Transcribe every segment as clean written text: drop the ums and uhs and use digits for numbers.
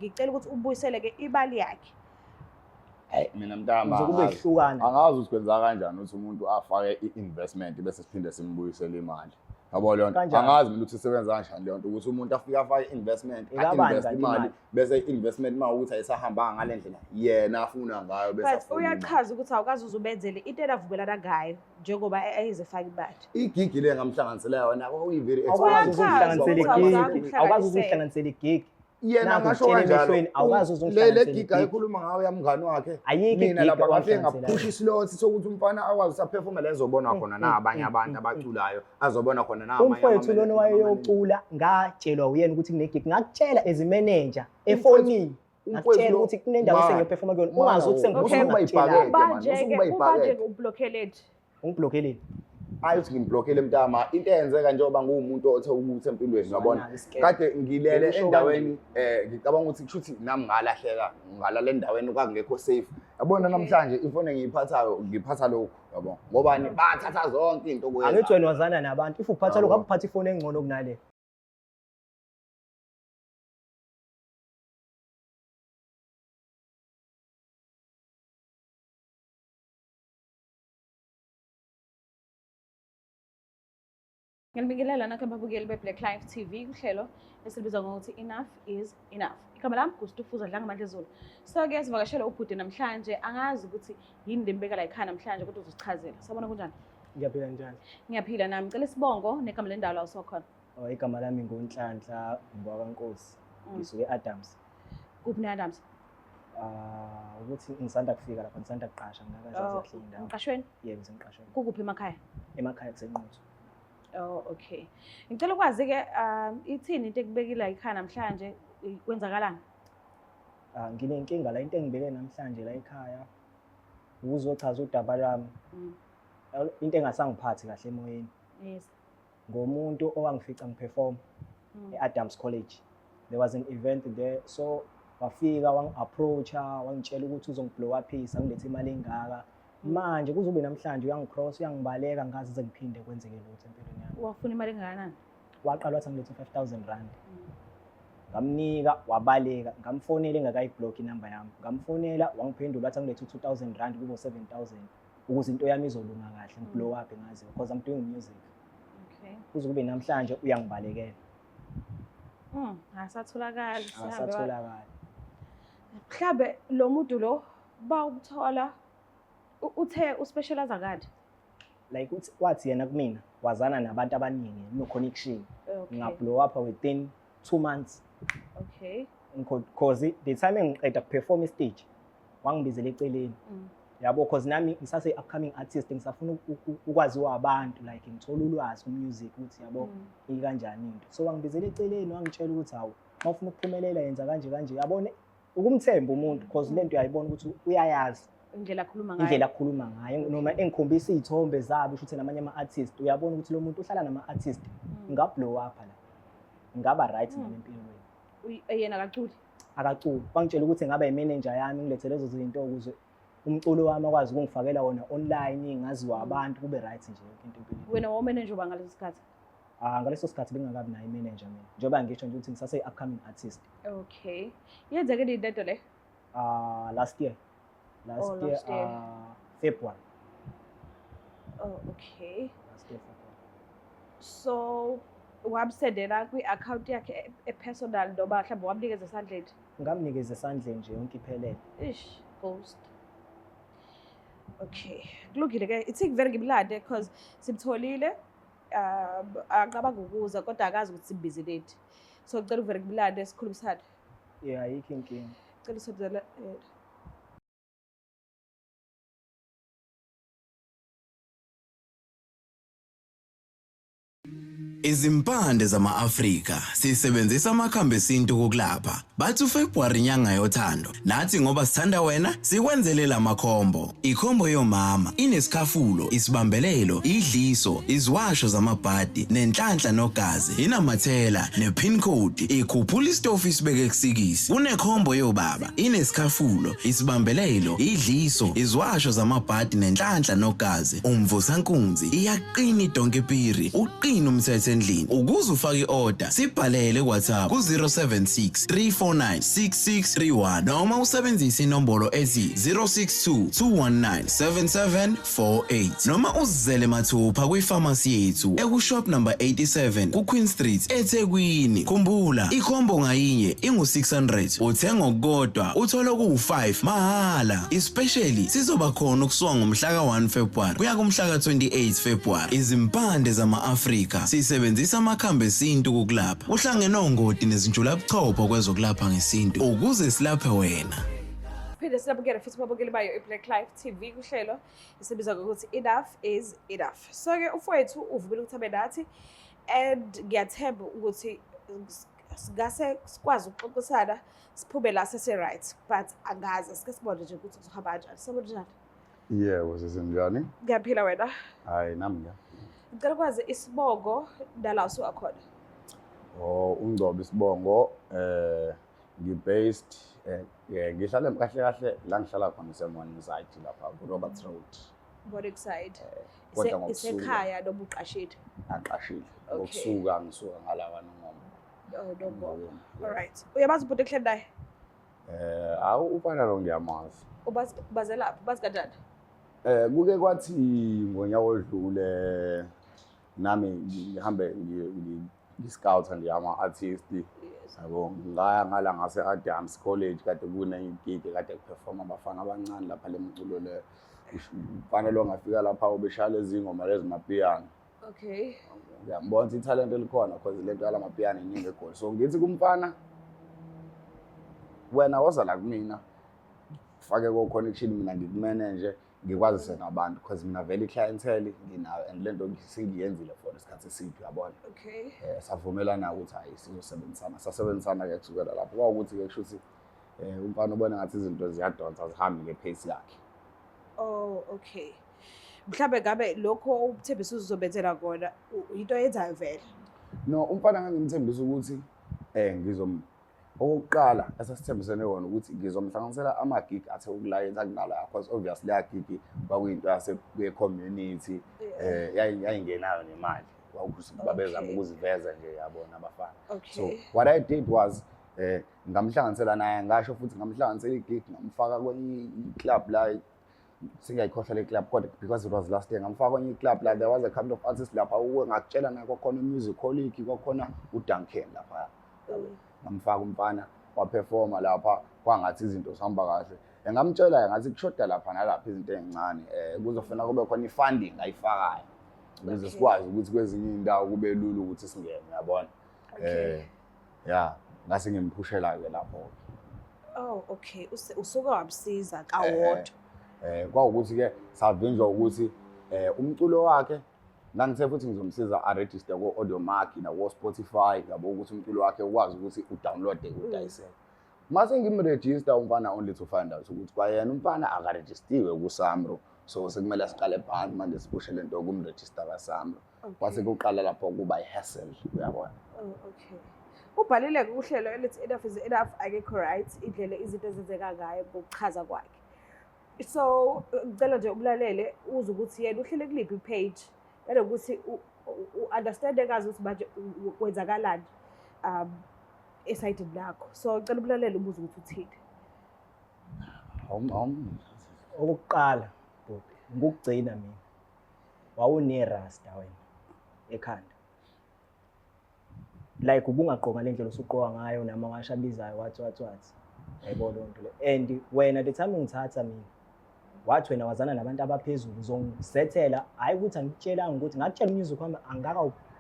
ngicela ukuthi ubuyiseleke imali yakhe. Mina mntama angazi ukuthi kwenza kanjani ukuthi umuntu afake i-investment bese siphinde simbuyisele imali. Yabo leyo nto angazi mina ukuthi isebenza kanjani leyo nto ukuthi umuntu afike afake i-investment invest imali bese i-investment mawukuthi ayisahambanga ngale ndlela yena afuna ngayo bese afuna. Uyachaza ukuthi awukazi uzubenzele into enavumelana ngayo njengoba ayizefaka imali. Igigi le ngamhlanganisela yona uyi-very awukazi uzihlanganisela igigi. Yena ngasho kanjalo awukazi uzungihlanganisela le gig ayikhuluma ngayo yamngani wakhe mina lapha kahle ngaphusha islot sokuthi umfana akwazi usaperforma lezobona khona nabanye abantu abaculayo azobona khona namanye umfowethu lona wayeyocula ngatshelwa uyena ukuthi kune gig ngakutshela as manager efonini ngakutshela ukuthi kunendawo sengiyoperforma kuyona ungazi ukuthi sengiphuma ubanje ublokeled ungiblokeleni ayithi ngimblokele mntama into eyenzeka njengoba ngumuntu othe ukuthi empilweni yabona kade ngilele endaweni ngicabanga ukuthi kushuthi nami ngalahleka ngalala endaweni kwakungekho safe yabona namhlanje ifone ngiyiphathayo ngiphatha lokho yabona ngobani bathatha zonke into kuyenza angithi wena wazana nabantu if uphatha lokho akuphatha ifone engcono kunale. Ngilibingelela nakho ababukeli beBlack Life TV uhlelo esilibiza ngokuthi Enough is Enough. Igama lami Gustufuza Dlangamandla Zulu. So-ke sivakashela ubhuti namhlanje angazi ukuthi yini lembeka la ekhaya namhlanje kodwa uzochazela. Sabona kunjani? Ngiyaphila njani? Ngiyaphila nami. Ngicela isibongo negama lendawo la usokhona. Igama lami ngoNhlanhla MbwakaNkosi. Ngisuke Adams. Kuphi ne-Adams? Ukuthi ngisanda kufika lapha ngisanda kuqasha ngakazazi kahle indawo. Emqashweni? Yebo ngisemqashweni. Kukuphi emakhaya? Emakhaya kusenquthu. Oh okay. Ngicela ukwazi ke ithini into ekubekile ekhaya namhlanje kwenzakalani? Nginenkinga la into engibeke namhlanje la ekhaya ukuzochaza udaba lami. Into engasangiphathi kahle emoyeni. Yes. Ngomuntu owangifica ngiperform eAdams College. There was an event there so wafika wangi-approacha wangitshela ukuthi uzongiblow uphisa ngilethe imali engaka. Manje kuzobe namhlanje uyangicross uyangibaleka ngazi sengiphinde kwenzeke lutho empilweni yami. Wafuna imali engakanani? Waqala wathi ngilethe 5,000 rand. Ngamnika wabaleka ngamfonela engakayiblock inamba yami. Ngamfonela wangiphendula wathi ngilethe 2,000 rand kube 7,000 ukuze into yami izolunga kahle ngiblow up ngazi because I'm doing music. Okay. Kuzokube namhlanje uyangibalekela. Asatholakala sihambe. Asatholakala. Mhlambe lo muntu lo bawuthola uthe uspecialize kade like uthi wathi yena kumina wazana nabantu abaningi no connection ngablow up within 2 months. Okay. Because the time engiqeda perform stage wangibizela eceleni yabo because nami ngisase upcoming artist ngisafuna ukwaziwa abantu like ngithola ulwazi ku-music ukuthi yabo ikanjani into so wangibizela eceleni wangitshela ukuthi hawu mawufuna ukuphumelela yenza kanje kanje yabone ukumthemba umuntu because lento uyayibona ukuthi uyayazi indlela akhuluma ngayo noma engikhombisa izithombe zabo usho namanye ama-artist uyabona ukuthi lo muntu uhlala nama-artist ngablow up la ngaba right nempilweni. Yena akaculi bangitshela ukuthi ngaba imanager yami ngilethele lezo zinto ukuze umculo wami akwazi ukungifakela wona online ngaziwa abantu kube right nje yonke into empilweni. Wena womanager uba ngaleso sikhathi? Ngaleso sikhathi bengakabi nayo imanager mina njengoba ngisho nje ukuthi ngisase upcoming artist. Okay. Yenzeke nini lento le? Last year February. Oh okay. Last year February. So wabsendela kwi-account yakhe personal noma mhlawumbe wamnikeza esandleni? Ngamnikeza esandleni nje yonke iphelele. Ghost. Okay. Kulungile ke ithi vele ngimlande because simtholile aqabanga ukuza kodwa akazi ukuthi simbizileti. So ngicela uvele ngimlande sikhulumisane. Yeah, ayikho inkinga. Ngicela usebenzele Izimpande zama-Afrika sisebenzisa amakhambi esintu kokulapha. Bathi uFebruary inyanga yothando. Nathi ngoba sithanda wena sikwenzele lamakhombo. Ikhombo yomama inesikhafulo, isibambelelo, idliso, iziwasho zamabhadi, nenhlanhla nogazi, inamathela, nepin code, ikhuphula istofu isibeke kusikisi. Kunekhombo yobaba, inesikhafulo, isibambelelo, idliso, iziwasho zamabhadi nenhlanhla nogazi. Umvusankunzi iyaqina idonkepiri, uqina Yini umthetho endlini? Ukuze ufake i-order, sibhalele ku-WhatsApp ku-076 349 6631 noma usebenzise inombolo ethi 062 219 7748 noma uzizele mathupha kwifamasi yethu ekushop number 87 ku-Queen Street eThekwini. Khumbula, ikhombo ngayinye ingu-600, uthenga okukodwa uthola ku-5 mahhala. Especially sizoba khona ukusuka ngomhla ka-1 February kuya kumhla ka-28 February. Izimpande zama-Afrika sisebenzisa amakhambi esintu kokulapha. Uhlangene ongoti nezinjulabuchopho kwezokulapha ngesintu ukuze silaphe wena. Phinde silabukele futhi babukeli bayo iBlack Life TV kuhlelo esibiza ngokuthi Enough is Enough. So-ke ufowethu uvumile ukuthi abe nathi and ngiyathemba ukuthi singase sikwazi ukuxoxisana siphume la sese-right, but angazi sike sibone nje ukuthi kuzohamba kanjani. Sabona njani? Yebo, sesenjani? Ngiyaphila wena? Hayi, nami ngicela ukwazi isibongo nala usuwakhona. Ungcobo isibongo, ngi-based, ngihlala kahle kahle la ngihlala khona eMorning Side lapha ku-Roberts Road. Morning Side. Kodwa Isekhaya noma uqashile? Aqashile. Ngokusuka ngisuka ngalawa noMomo. NoMomo. Alright. Uyabazi ubhuti ehleli naye? Awu ufana lo ngiyamazi. Bazelaphi? Bazi kanjani? Kuke kwathi ngonyaka odlule nami ngihambe ngi-scout nje ama-artist. Yabo, ngaya ngala ngase Adams College kade kune-gig kade kuperforma abafana abancane lapha lemculo le. Mfana lo ngafika lapha ubeshaya lezi ngoma lezi mapiano. Okay. Ngiyambona ukuthi italent elikhona because lento yala mapiano iningi egoli. So ngithi kumfana wena woza la kumina fake ko connection mina ngikumanage ngikwazi senabantu because mina vele clientele nginayo and lento singiyenzile for isikhathi eside yabona. Okay. Savumelana ukuthi hayi sizosebenzisana. Sasebenzisana ke kusukela lapho kwawukuthi ke kushuthi umfana ubona ngathi izinto ziyadonsa zihambe ngepace yakhe. Oh, okay. Mhlambe ngabe lokho ubuthembisa uzobenzela kona into yenzayo vele. No, umfana ngangimthembisa ukuthi okokuqala esasithembisene wona ukuthi ngizomhlanganisela ama-gig athe ukulayetha kunala because obviously a-gig kwakuyinto yase-community yayingenayo nemali kwawukuthi babezama ukuziveza nje yabona abafana. So what I did was ngamhlanganisela naye ngasho futhi ngamhlanganisela i-gig ngamfaka kwenye i-club la singayikhohlwa le club kodwa because it was last year ngamfaka kwenye i-club la there was a couple of artists lapha ngakutshela naye kwakhona music colleague kwakhona uDuncan lapha. Ngamfaka umfana waperforma lapha kwangathi izinto zihamba kahle. Ngamtshela ngathi kushoda lapha nalapha izinto ezincane kuzofuna kube khona i-funding ayifakayo ukuze sikwazi ukuthi kwezinye indawo kube lula ukuthi singene yabona. Yeah, ngase ngimphushela ke lapho. Oh, okay. Usuke wabsiza kawodwa. Kwawukuthi ke savinjwa ukuthi umculo wakhe ngangithe futhi ngizomsiza a-register ko-Audiomack nako-Spotify yabo ukuthi umculo wakhe ukwazi ukuthi udownloade udayiseke. Mase ngimregister umfana only to find out ukuthi kwayena umfana akaregistiwe kuSAMRO, so sekumele siqale phansi manje sipushe lento kumregister kaSAMRO. Kwase kuqala lapho kuba i-hassle uyabona. Oh, okay. Ubhalile kuhlelo elithi Enough is Enough akekho right indlela izinto ezenzeka ngayo ngokuchaza kwakhe. So ngicela nje umlalele uze ukuthi yena uhlele kuliphi i-page ukuthi u-understand kazi ukuthi manje kwenzakalani esayidini lakho. So ngicela umlalele ubuze ukuthi uthini. Okokuqala ngokugcina mina wawune-rasta wena ekhanda like ubungaqoka le ndlela osuqoka ngayo nama ngashabizayo wathi yayibona lonto le and wena the time ungithatha mina wathi wena wazana nabantu abaphezulu uzongisethela hayi ukuthi angikutshelanga ukuthi ngakutshela umusic wami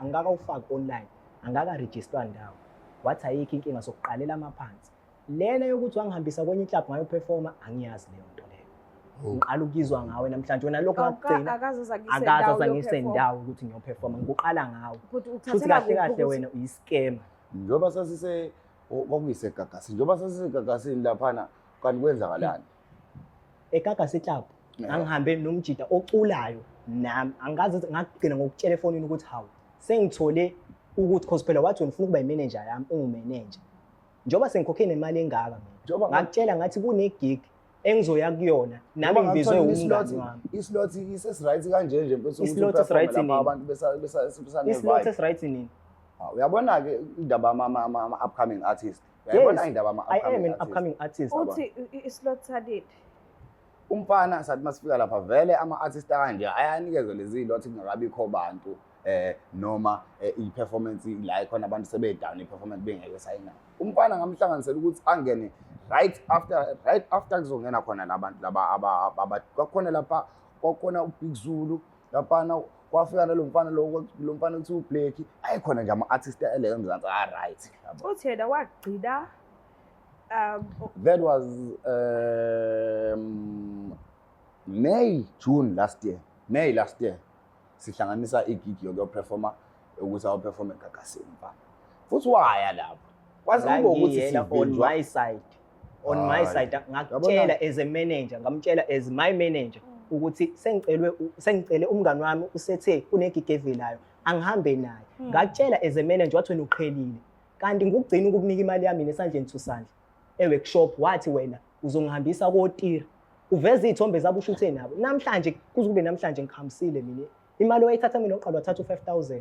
angakawufaki online angaka-register ndawo wathi ayikho inkinga sokuqalela amaphansi lena yokuthi wangihambisa kwenye iclub ngayo performa angiyazi leyo nto leyo ngiqala ukuzwa ngawe namhlanje wena lokho akugcina akazaza ngisendawo ukuthi ngiyoperforma ngikuqala ngawe futhi kahle kahle wena uyiscam njoba sasise kwakuyisegagasi njoba sasisegagasini laphana kanti kwenzakalani eGagasi Club angihambe nomjida oculayo nami angazi ngagcina ngokutshela efonini ukuthi hawu sengithole ukuthi cause phela wathi ufuna ukuba imanager yami ungumanager njoba sengikhokhe nemali engaka mina ngakutshela ngathi kune gig engizoya kuyona nami ngibizwe umngani wami. Islot isesright kanje nje bese Islot esright nini? abantu besane Islot esright nini? Uyabona ke indaba ama upcoming artists. Uyabona indaba ama I am upcoming an artists. upcoming artist. Uthi islot sadid. Umfana sathi masifika lapha vele ama artists kanje ayanikezwe lezi lot kungakabikho bantu noma i-performance la ikhona abantu sebedown i-performance bengeke sayina. Umfana ngamhlanganisela ukuthi angene right after kuzongena khona labantu laba kwakhona lapha kwakhona uBig Zulu lapha kwafika lo mfana uthi uBlake ayikhona nje ama artists eleyo eMzansi right. Uthi yena wagcina That was June last year. May last year. Sihlanganisa igig yokuperforma ukuthi awuperforme eGagasimba. Futhi waya lapho. Kwazi ukuthi on my side. On my side ngakutshela as a manager, ngamtshela as my manager ukuthi sengicele umngani wami usethe kunegig evelayo angihambe naye. Ngakutshela as a manager wathi wena uqhelile. Kanti ngikugcina ukukunika imali yami nesandleni tusandla. Workshop wathi wena uzongihambisa koTira. Uveza izithombe zabushuthe nabo. Namhlanje kuze kube namhlanje ngihambisile mina. Imali oyithatha mina oqala wathatha u5000.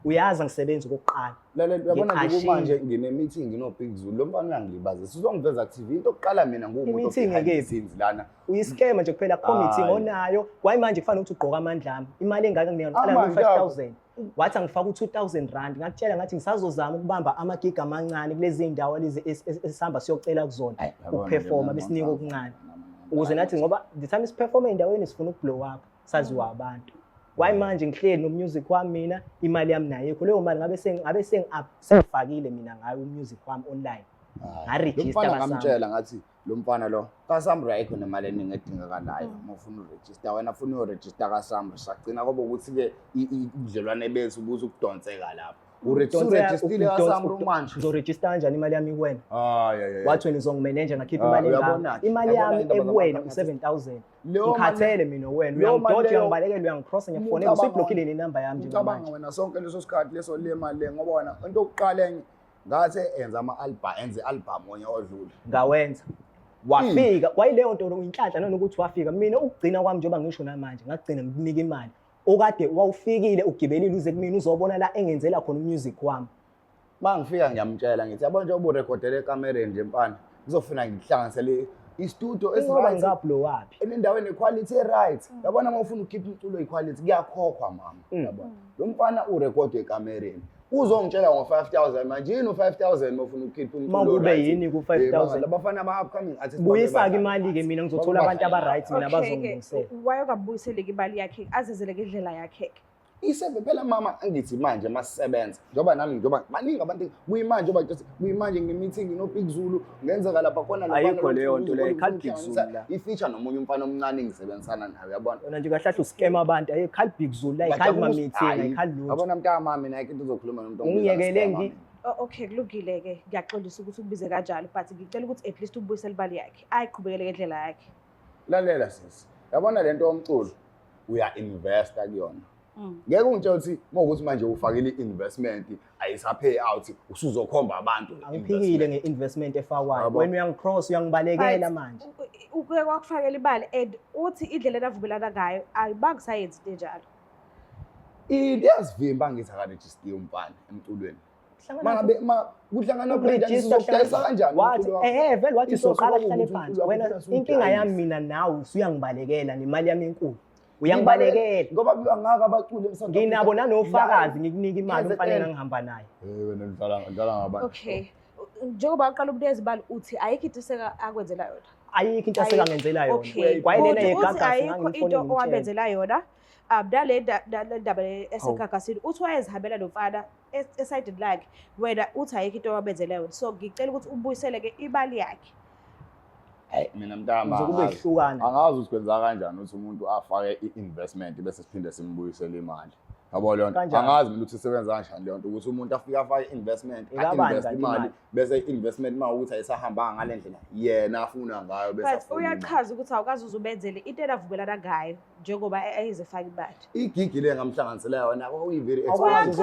Uyazi ngisebenza okokuqala. Lalela uyabona nje manje ngine meeting no Big Zulu. Lo mfana uyangilibaza. Sizongiveza TV into oqala mina ngumuntu meeting lana. Uyiscam nje kuphela committee onayo. Kwayi manje kufanele ukuthi ugqoka amandla ami. Imali engaka ngiyaqala ngo5000. Wathi angifaka u2000 rand. Ngakutshela ngathi ngisazozama ukubamba amagig amancane kulezi indawo lezi esihamba siyocela kuzona ukuperforma besinika okuncane. Ukuze nathi ngoba the time isiperforma endaweni sifuna ukublow up saziwa abantu. Why manje ngihleli no music wami mina imali yami nayo ekho leyo mali ngabe sengifakile mina ngayo music wami online. Ngaregister kasam. Ngamtshela ngathi lo mfana lo kaSamra ayikho nemali eningi edingakalayo uma ufuna uregister wena ufuna uregister kaSamra sagcina ngoba ukuthi ke idlelwane bethu ubuze ukudonseka lapho. Uregistile kaSamra manje uzoregister kanjani imali yami kuwena? Wathi wena uzongimanager ngakhipha imali engaka. Imali yami ekuwena u7000. Ngikhathele mina wena uyangidodge uyangibalekela uyangicross ngiyafonela usiblockile nenamba yami nje manje. Ngicabanga wena sonke leso sikhathi leso le mali ngoba wena into okuqala enye ngathi enza enze album onye odlula. Ngawenza. Wafika kwayileyo nto inhlanhla nanokuthi wafika mina ukugcina kwami njengoba ngisho namanje ngagcina ngikunika imali. Okade wawufikile ugibelile uze kumina uzobona la engenzela khona umusic wami. Mangifika ngiyamtshela ngithi yabo nje uburecordele ekamereni nje mfana ngizofuna ngihlanganisele istudio esiright ngablow up enendaweni equality right. Yabona uma ufuna ukukhipha umculo equality kuyakhokhwa mama yabona. Lo mfana urecord ekamereni uzongitshela ngo5000 manje yini u5000 uma ufuna ukukhipha umculo makube yini ku5000 labafana ama upcoming artists buyisaka imali ke mina ngizothola abantu abaright mina bazongisela. Wayokabuyiseleka imali yakhe azezeleke indlela yakhe. Isebe phela mama angithi manje masisebenza njoba nami njoba baningi abantu kuyimanje njoba kuyimanje ngemeeting no Big Zulu ngenzeka lapha khona lapha ayikho leyo nto leyo ekhali Big Zulu la ifeature nomunye umfana omncane ngisebenzisana nawe yabona wena nje kahlahla uscam abantu ayikhali Big Zulu la ikhali ma meeting ayikhali lutho yabona mntama mami naye into uzokhuluma nomuntu ongiyekele okay kulungile ke ngiyaxolisa ukuthi ukubize kanjalo but ngicela ukuthi at least ubuyisele imali yakhe ayiqhubekele ngendlela yakhe. Lalela sisi yabona lento yomculo uya investor kuyona. Ngeke ungitshela ukuthi mawukuthi manje ufakile investment ayisapay out usuzokhomba abantu. Angiphikile ngeinvestment efakwayo wena uyangicross uyangibalekela manje. Ukuke kwakufakela imali and uthi indlela enavumelana ngayo ayibangisayenzi into enjalo. Iyazivimba ngithi akaregister umfana emculweni. Mangabe kuhlangana brand sizokudayisa kanjani umculo wakho? Vele wathi soqala kuhlale phansi wena inkinga yami mina nawe usuyangibalekela nemali yami enkulu. Uyangibalekela ngoba angaka abaculi emsakazweni nginabo nanofakazi ngikunika imali umfanele ngihamba naye wena ngidlala ngabantu. Okay njengoba aqala ubudezi bali uthi ayikho into seka akwenzela yona. Ayikho into seka ngenzela yona kwayilela eGaga into owabenzela yona dale ndaba eseGagasini uthi wayezihambela nomfana eside lakhe wena uthi ayikho into owabenzela yona so ngicela ukuthi ubuyisele ke imali yakhe. Mina mntama angazi ukuthi kwenza kanjani ukuthi umuntu afake i-investment bese siphinde simbuyisele imali. Yabo leyo nto angazi mina ukuthi isebenza kanjani leyo nto ukuthi umuntu afake investment invest imali bese investment uma ukuthi ayisahamba ngale ndlela yena afuna ngayo bese afuna. Uyachaza ukuthi awukazi uzubenzele into enavumelana ngayo njengoba ayizefaka imali. Igig le ngamhlanganisela yona uyiveri awukazi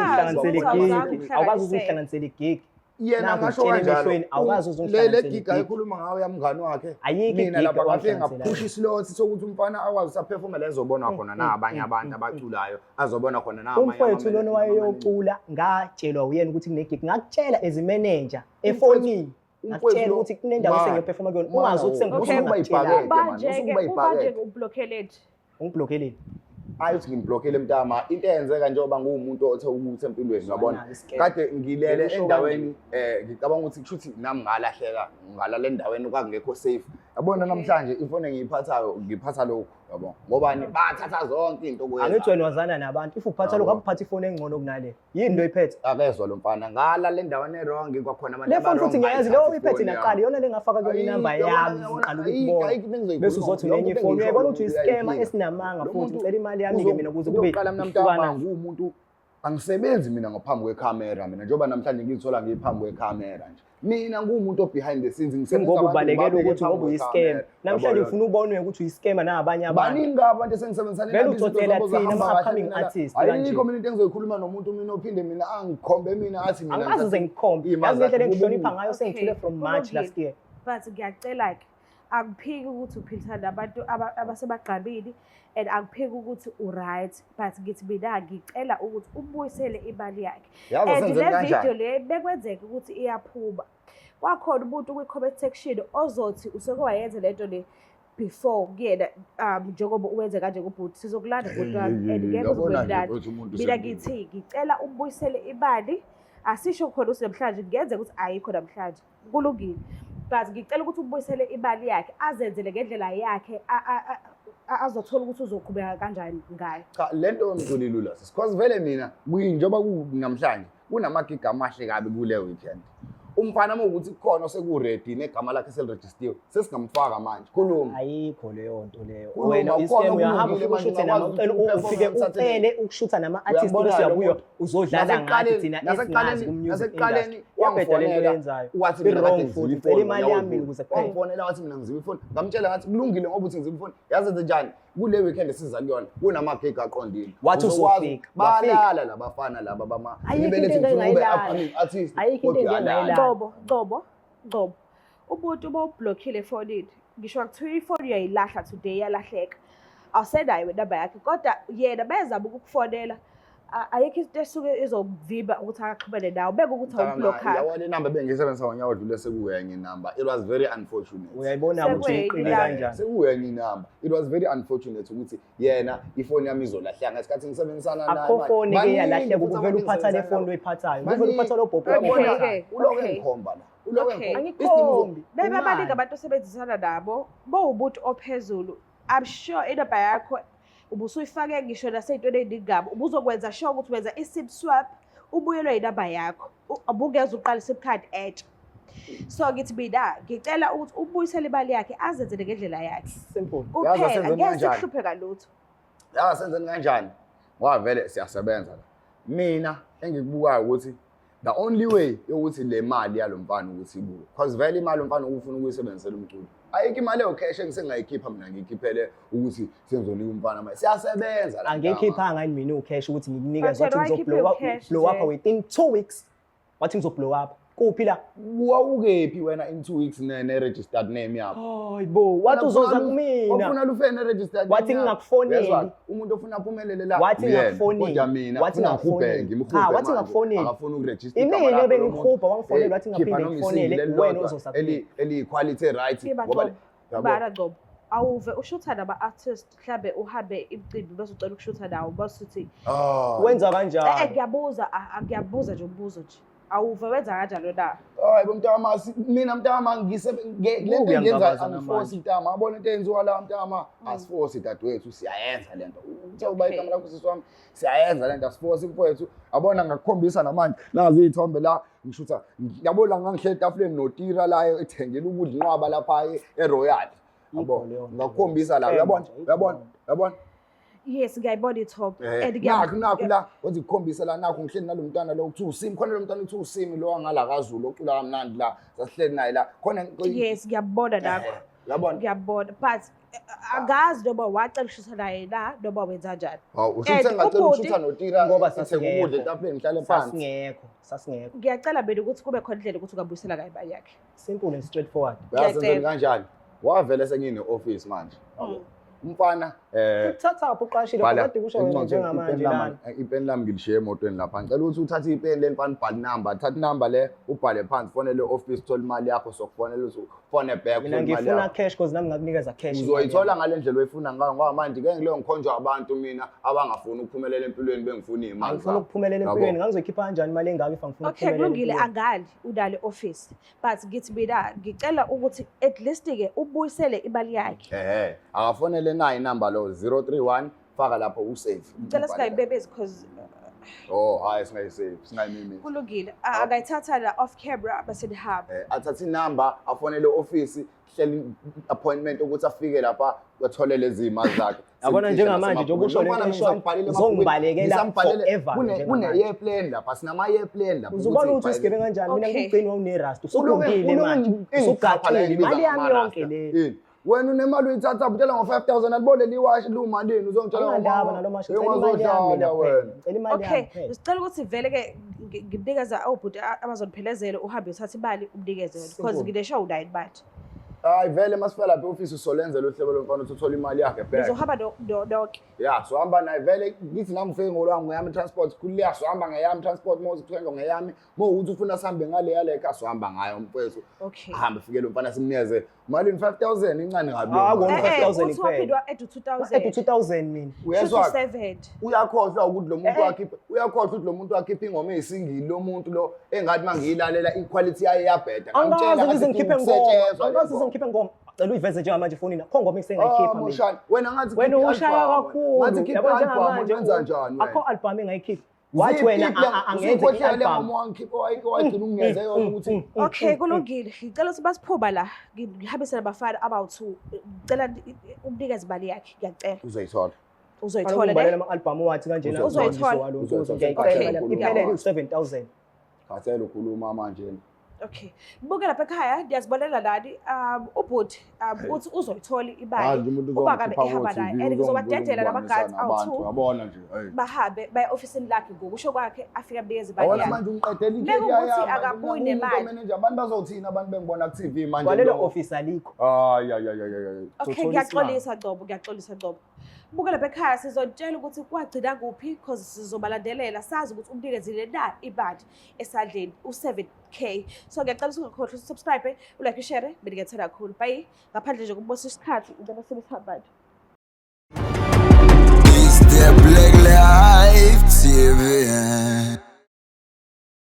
ukuhlanganisela igig yena ngasho kanjalo awukazi uzongihlanganisela le giga ekhuluma ngayo yamngani wakhe mina lapha ngafike ngaphusha islot sokuthi umfana akwazi usaperforma lezobona khona nabanye abantu abaculayo azobona khona namanye umfowethu lona wayeyocula ngatshelwa uyena ukuthi kunegig ngakutshela as manager efonini ngakutshela ukuthi kunendawo sengiyoperforma kuyona ungazi ukuthi ubanje ublockade ungiblockele ayithi ngimblockele mntama into eyenzeka njengoba ngumuntu othe ukuthi empilweni yabona kade ngilele endaweni ngicabanga ukuthi kushuthi nami ngalahleka ngalala endaweni kwakungekho safe yabona namhlanje ifone ngiyiphathayo ngiphatha lokho yabona ngoba bathatha zonke into kuyenza angithi wena wazana nabantu if uphatha lokho akuphatha ifone engcono kunale yini lo iphethe akezwa lo mfana ngalala endaweni erong kwakhona abantu le phone futhi ngiyazi leyo iphethe naqali yona lengafaka kuyona inamba yami ngiqala ukubona bese uzothi nenye ifone uyayibona ukuthi iscammer esinamanga futhi ngicela imali yami ke mina ukuze kube uqala mina mntwana ngumuntu angisebenzi mina ngaphambi kwecamera mina njengoba namhlanje ngizithola ngiphambi kwecamera nje mina ngumuntu behind the scenes ngisebenza ngoba ubalekela ukuthi ngoba uyiscam namhlanje ufuna ubonwe ukuthi uyiscam nabanye abantu baningi abantu esengisebenzisana nabo uthotela thina ama-upcoming artists kanje community engizoyikhuluma nomuntu mina ophinde mina angikhombe mina athi mina angaze ngikhombe yazi ngendlela engihlonipha ngayo sengithule from March last year but ngiyacela ke akuphiki ukuthi uphilisana nabantu abasebagqabini and akuphiki ukuthi uright but ngithi mina ngicela ukuthi ubuyisele imali yakhe and le video le bekwenzeka ukuthi iyaphuma kwakhona umuntu kwi-comment section ozothi usekowayenza lento le before kuyena njengoba uwenze kanje kubhuti sizokulanda bhuti wami and ngeke uzokwendana mina ngithi ngicela ubuyisele imali asisho khona ukuthi namhlanje ngenze ukuthi ayikho namhlanje kulungile but ngicela ukuthi ubuyisele imali yakhe azenzele ngendlela yakhe azothola ukuthi uzoqhubeka kanjani ngayo cha lento yomculi lula because vele mina njengoba kunamhlanje kunamagiga amahle kabi kule weekend umfana ukuthi khona osekuready negama lakhe seliregistiwe sesingamfaka manje khuluma ayikho leyo nto leyo wena iscam uyahamba ukushutha namacela ufike ucele ukushutha nama-artist bese uyabuya uzodlala ngathi thina esingazi ku-music industry yabheda lento yenzayo i-wrong futhi ucela imali yami ukuze wangifonela wathi mina ngiziba ifoni ngamtshela ngathi kulungile ngoba uthi ngiziba ifoni yazenze njani kule weekend esiza kuyona kunamagiga aqondile wathi uzofika balala labafana laba bama ibelethi upcoming artist ayikho into engayilala Ngobo umuntu bawublockile efonini ngisho kuthiwa ifoni uyayilahla today yalahleka awusenayo inamba yakhe kodwa yena bezama ukukufonela ayikho into esuke izokuvimba ukuthi akaxhumane nawe beke ukuthi awublockha yawona inamba bengisebenzisa ngonyaka odlule sekuyenye inamba it was very unfortunate uyayibona ukuthi iqine kanjani sekuyenye inamba it was very unfortunate ukuthi yena ifoni yami izolahleka ngesikhathi ngisebenzisana naye akho foni ke yalahleka ukuvela uphatha le foni oyiphathayo ukuvela uphatha lo bhobho uloke ngikhomba la angikhombi bebe abaningi abantu osebenzisana nabo bowumuntu ophezulu I'm sure inamba yakho ubusuyifake ngisho naseyintweni ey'ningabo ubuzokwenza sure ukuthi wenza i-sim swap ubuyelwe inamba yakho abungeza uqala i-sim card entsha so ngithi mina ngicela ukuthi ubuyisele imali yakhe azenzele ngendlela yakhe simple kuphela ngeke sikuhlupheka lutho senzeni kanjani ngoba vele siyasebenza la mina engikubukayo ukuthi the only way yokuthi le mali yalomfana ukuthi ibuye because vele imali yomfana ufuna ukuyisebenzisela umculo ayikho imali eyocash engisengayikhipha mina ngikhiphele ukuthi senzonika umfana manje siyasebenza la angikhipha ngani mina ucash ukuthi ngikunikeze wathi ngizoblow up within 2 weeks wathi ngizoblow up kuphi la wawukephi wena in 2 weeks ne-registered name yakho hayibo wathi uzoza kumina ufuna lufe ne-registered wathi ngingakufoneli umuntu ofuna aphumelele la wathi ngingakufoneli kodwa mina wathi ngikubhenge wathi ngikufoneli akafuna ukuregister imina bengikhupha wangifonela wathi ngaphinde ngifonele wena uzosaphila eli-quality right ngoba bara Ngobo awuve ushutha nama-artist mhlambe uhambe imicimbi bese ucela ukushutha nawo basuthi wenza kanjani ngiyabuza nje umbuzo nje awuve wenza kanjalo na hayi mntama mina mntama lento engenza angiforce mntama abona into enziwa la mntama asiforce dadewethu siyayenza lento uthe uba igama lakho sisi wami siyayenza lento asiforce mfowethu abona ngakukhombisa namanje nazi izithombe la ngishutha yabona ngangihleli etafuleni notira la ethengela ukudla inqwaba lapha eRoyal yabona ngakukhombisa la uyabona yes ngiyayibona itop and nakho la wenza ikukhombisa la nakho ngihleli nalomntwana lo kuthiwa usimi khona lo mntwana kuthiwa usimi lo angala kaZulu ocula kamnandi la sasihleli naye la khona yes ngiyabona nakho Yabona? Ngiyabona but akazi noma wacelishisana naye na noma wenza kanjani. Hawu usho ukuthi ngicela ukushutha noTira ngoba sasingekudla etafuleni ngihlale phansi. Sasingekho. Ngiyacela mina ukuthi kube khona indlela ukuthi ungabuyisela kayi imali yakhe. Simple and straightforward. Yazi kanjani? Wavele sengine office manje. Umfana Uthatha uqashile kodwa kusho wena njengamanje lana. Ipeni lami ngilishiye emotweni lapha. Ngicela ukuthi uthathe ipeni leni fana ubhale number, thatha number le ubhale phansi, fonele office thola imali yakho sokufonela ukuthi ufone back mina ngifuna cash because nami ngakunikeza cash. Uzoyithola ngale ndlela oyifuna ngayo ngoba manje ke ngileyo ngikhonjwa abantu mina abangafuni ukuphumelela empilweni bengifuna imali. Ngifuna ukuphumelela empilweni ngangizokhipha kanjani imali engaka if ngifuna Okay kulungile angali udale office but ngithi mina ngicela ukuthi at least ke ubuyisele imali yakhe. Akafonele na inamba lo 031 faka lapho usave. Ngicela singayibebezi because hayi singayisave singayimimi. kulungile akayithatha la off camera bese ndihamba. Athatha inamba afonele office hlela appointment ukuthi afike lapha athole lezi imali zakhe. Yabona njengamanje nje okusho lento ngizongibalekela forever. Kune year plan lapha sinama year plan lapha. Uzobona ukuthi usigebe kanjani mina ngigcina unerust usulungile manje. Usugaqile imali yami yonke le. Wena unemali uyithatha utshela ngo-5,000 alibolele iwashi lumalini uzongitshela ngandaba nalomasho imali yami wena imali Okay yami sicela ukuthi vele ke ngimnikeza obhuti abazoniphelezela uhambe uthatha imali umnikeze because ngidesha u9 bathi. Hayi vele masifela lapha office usolenzela uhlelo lomfana ukuthi uthola imali yakhe back. Uzohamba donke. Yeah, so hamba naye vele ngithi nami ufike ngolwami ngeyami transport kuliya so hamba ngeyami transport mose kuthenga ngeyami ukuthi ufuna sihambe ngale yale ka so hamba ngayo mfowethu. Okay. Hamba fike lo mfana simnikeze imali 5,000 incane kabi. Akona 5,000 uphindwa edu 2000. Edu 2000 mina. Uyezwa 7. Uyakhohlwa ukuthi lo muntu wakhipha uyakhohlwa ukuthi lo muntu wakhipha ingoma ezisingile lo muntu lo engathi mangiyilalela iquality yayo yabheda ngitshela ukuthi ngikhiphe ngoma angazi ngikhiphe ngoma cela uyiveze njengamanje efonini akho ngoma engisengayikhipha mina wena ngathi wena ushaya kakhulu ngathi khipha album wenza njani akho album engayikhipha wathi wena angenze i-album wangikhipha wayigcina ungeze yona ukuthi Okay kulungile ngicela ukuthi basiphuma la ngihambisana abafana about 2 ngicela ukunikeza imali yakhe ngiyacela uzoyithola uzoyithola le ama-album wathi kanjena uzoyithola ngiyacela iphelele u-7,000 khathele ukhuluma manje. Okay buke lapha ekhaya ngiyazibonela nani ubhuti uthi uzoyithola imali uba kabe ehamba naye and ngizobadedela nabagadi awu2 yabona nje bahambe baye officeini lakhe ngokusho kwakhe afika abnikeze imali awona yakhe. manje ungiqedela ikheli yami Ukuthi akabuyi nemali. manager abantu bazothina abantu bengibona ku TV manje walelo office alikho Okay ngiyaxolisa Ngcobo buke lapha ekhaya sizotshela ukuthi kwagcina kuphi because sizobalandelela sazi ukuthi umnikezile na imali esandleni u7K so ngiyacela ukungakhohlwa usubscribe ulike ushare ngiyethanda kakhulu bye ngaphandle nje kubosa isikhathi into sebesihamba It's the Black Life TV.